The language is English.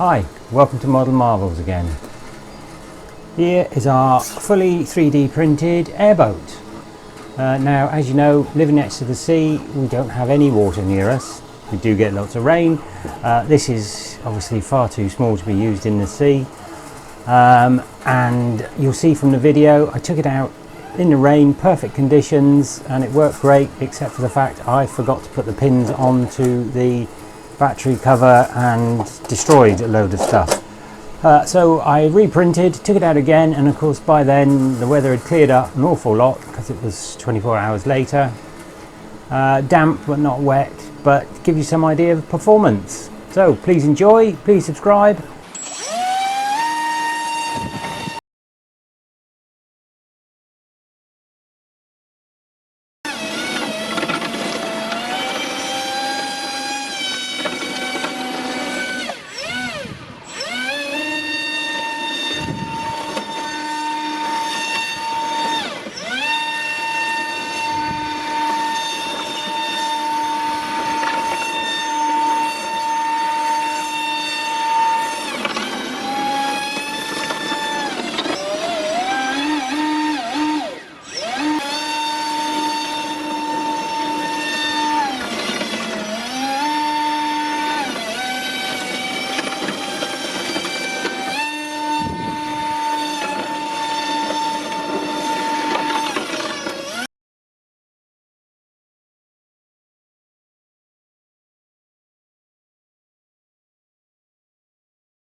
Hi, welcome to Model Marvels again. Here is our fully 3D printed airboat. Now, as you know, living next to the sea, we don't have any water near us. We do get lots of rain. This is obviously far too small to be used in the sea. And you'll see from the video, I took it out in the rain, perfect conditions, and it worked great, except for the fact I forgot to put the pins onto the battery cover and destroyed a load of stuff. So I reprinted, took it out again, and of course by then the weather had cleared up an awful lot because it was 24 hours later. Damp but not wet, but give you some idea of performance. So please enjoy, please subscribe,